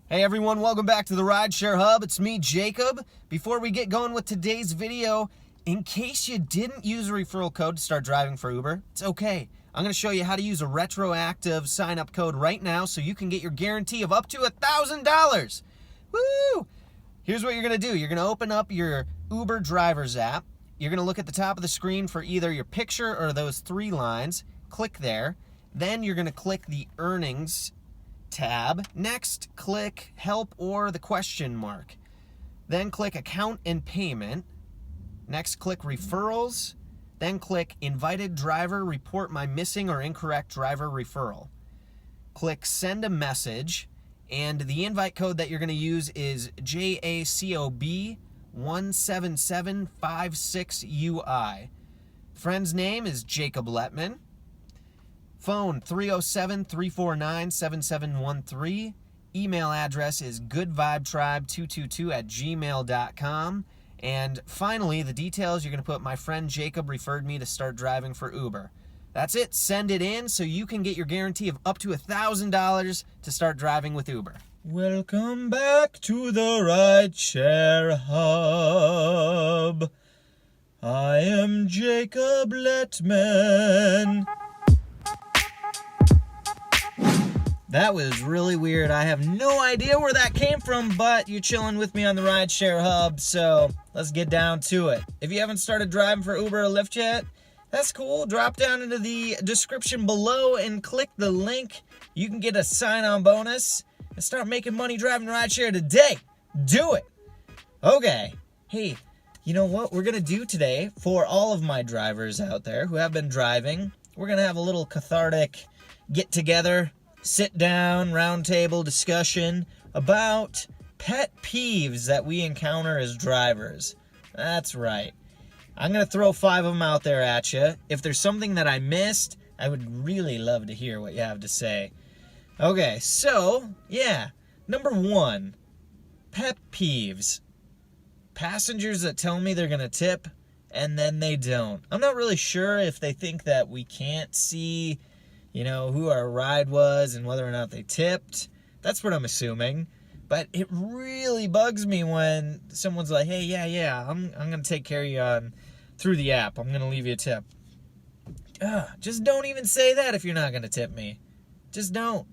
Hey everyone, welcome back to the Rideshare Hub. It's me, Jacob. Before we get going with today's video, in case you didn't use a referral code to start driving for Uber, it's okay. I'm going to show you how to use a retroactive sign-up code right now so you can get your guarantee of up to $1,000. Woo! Here's what you're going to do. You're going to open up your Uber driver's app. You're going to look at the top of the screen for either your picture or those three lines. Click there. Then you're going to click the earnings tab. Next, click help or the question mark. Then click account and payment. Next, click referrals. Then click invited driver, report my missing or incorrect driver referral. Click send a message, and the invite code that you're going to use is JACOB 17756UI. Friend's name is Jacob Letman. Phone 307-349-7713. Email address is goodvibetribe222@gmail.com. And finally, the details, you're going to put my friend Jacob referred me to start driving for Uber. That's it. Send it in so you can get your guarantee of up to $1,000 to start driving with Uber. Welcome back to the Rideshare Hub. I am Jacob Letman. That was really weird. I have no idea where that came from, but you're chilling with me on the Rideshare Hub, so let's get down to it. If you haven't started driving for Uber or Lyft yet, that's cool. Drop down into the description below and click the link. You can get a sign-on bonus and start making money driving rideshare today. Do it. Okay. Hey, you know what we're going to do today for all of my drivers out there who have been driving? We're going to have a little cathartic get-together, sit down, round table discussion about pet peeves that we encounter as drivers. That's right. I'm going to throw 5 of them out there at you. If there's something that I missed, I would really love to hear what you have to say. Okay, so, yeah. Number 1, pet peeves. Passengers that tell me they're going to tip, and then they don't. I'm not really sure if they think that we can't see who our ride was and whether or not they tipped. That's what I'm assuming. But it really bugs me when someone's like, hey, yeah, I'm going to take care of you through the app. I'm going to leave you a tip. Just don't even say that if you're not going to tip me. Just don't.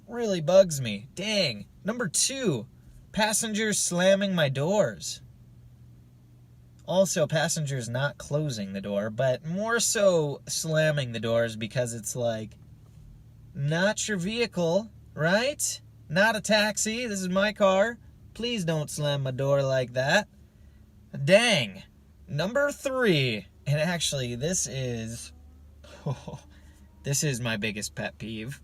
Really bugs me. Dang. Number 2, passengers slamming my doors. Also, passengers not closing the door, but more so slamming the doors because it's like, not your vehicle, right? Not a taxi. This is my car. Please don't slam my door like that. Dang. Number 3, and actually this is my biggest pet peeve,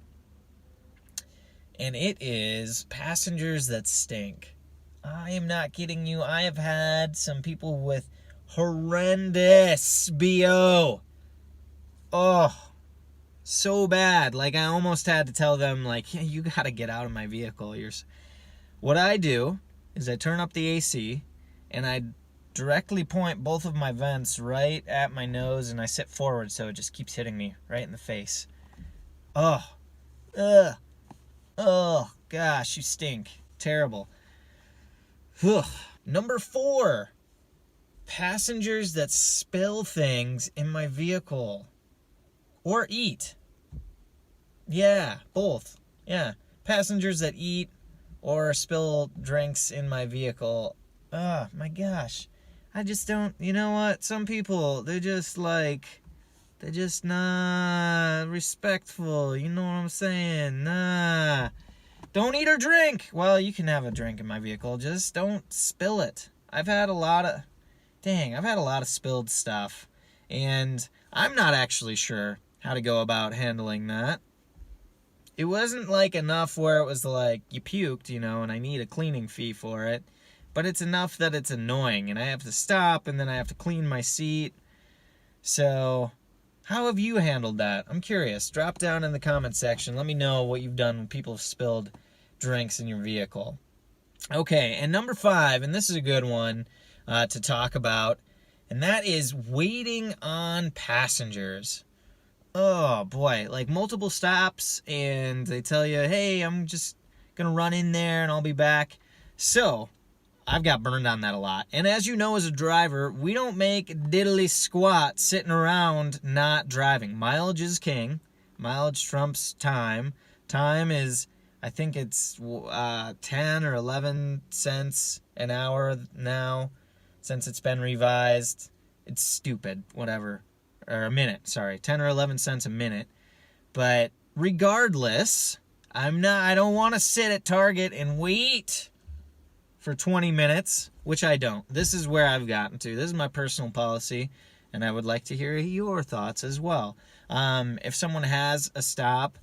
and it is passengers that stink. I am not kidding you. I have had some people with horrendous BO. Oh, so bad. Like, I almost had to tell them, like, yeah, you got to get out of my vehicle. What I do is I turn up the AC, and I directly point both of my vents right at my nose, and I sit forward so it just keeps hitting me right in the face. Oh, gosh, you stink. Terrible. Ugh. Number 4, passengers that spill things in my vehicle. Or eat. Yeah, both. Yeah, passengers that eat or spill drinks in my vehicle. My gosh. I just don't, you know what? Some people, they're just not respectful. You know what I'm saying? Nah. Don't eat or drink. Well, you can have a drink in my vehicle. Just don't spill it. I've had a lot of spilled stuff, and I'm not actually sure how to go about handling that. It wasn't like enough where it was like you puked, and I need a cleaning fee for it, but it's enough that it's annoying, and I have to stop, and then I have to clean my seat. So, how have you handled that? I'm curious. Drop down in the comment section. Let me know what you've done when people have spilled drinks in your vehicle. Okay, and number 5, and this is a good one to talk about, and that is waiting on passengers. Oh boy, like multiple stops, and they tell you, hey, I'm just gonna run in there and I'll be back. So I've got burned on that a lot. And as you know, as a driver, we don't make diddly squat sitting around not driving. Mileage is king. Mileage trumps time. Time is, I think it's 10 or 11 cents an hour now since it's been revised. It's stupid, whatever. Or a minute, sorry. 10 or 11 cents a minute. But regardless, I don't want to sit at Target and wait for 20 minutes, which I don't. This is where I've gotten to. This is my personal policy, and I would like to hear your thoughts as well. If someone has a stop,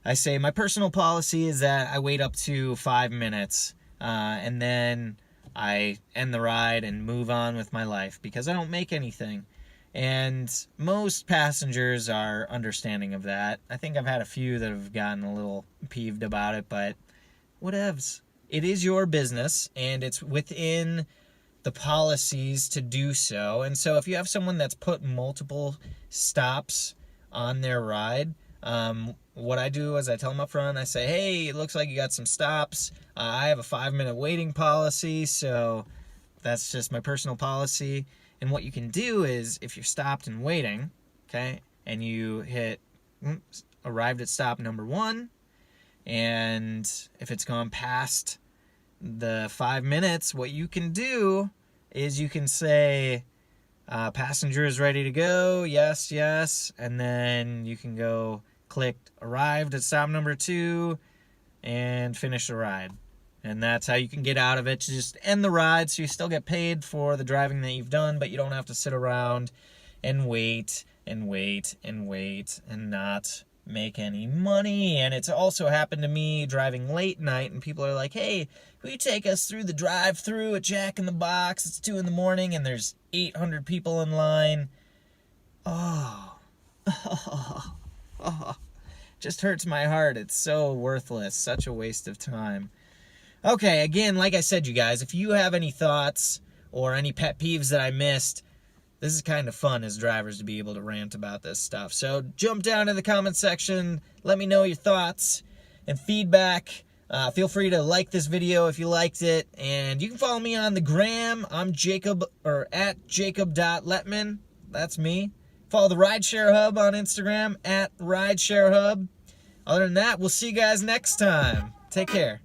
I say my personal policy is that I wait up to 5 minutes, and then I end the ride and move on with my life because I don't make anything. And most passengers are understanding of that. I think I've had a few that have gotten a little peeved about it, but whatevs. It is your business, and it's within the policies to do so. And so if you have someone that's put multiple stops on their ride, what I do is I tell them up front, I say, hey, it looks like you got some stops. I have a 5-minute waiting policy, so that's just my personal policy. And what you can do is, if you're stopped and waiting, okay, and you arrived at stop number 1, and if it's gone past the 5 minutes, what you can do is you can say, passenger is ready to go, yes, yes, and then you can go click arrived at stop number 2 and finish the ride. And that's how you can get out of it. Just end the ride so you still get paid for the driving that you've done, but you don't have to sit around and wait and wait and wait and not make any money. And it's also happened to me driving late night, and people are like, hey, will you take us through the drive-thru at Jack in the Box? It's 2 a.m. and there's 800 people in line. Just hurts my heart. It's so worthless. Such a waste of time. Okay, again, like I said, you guys, if you have any thoughts or any pet peeves that I missed, this is kind of fun as drivers to be able to rant about this stuff. So jump down in the comment section. Let me know your thoughts and feedback. Feel free to like this video if you liked it. And you can follow me on the gram. I'm Jacob, or at jacob.letman. That's me. Follow the Rideshare Hub on Instagram, at Rideshare Hub. Other than that, we'll see you guys next time. Take care.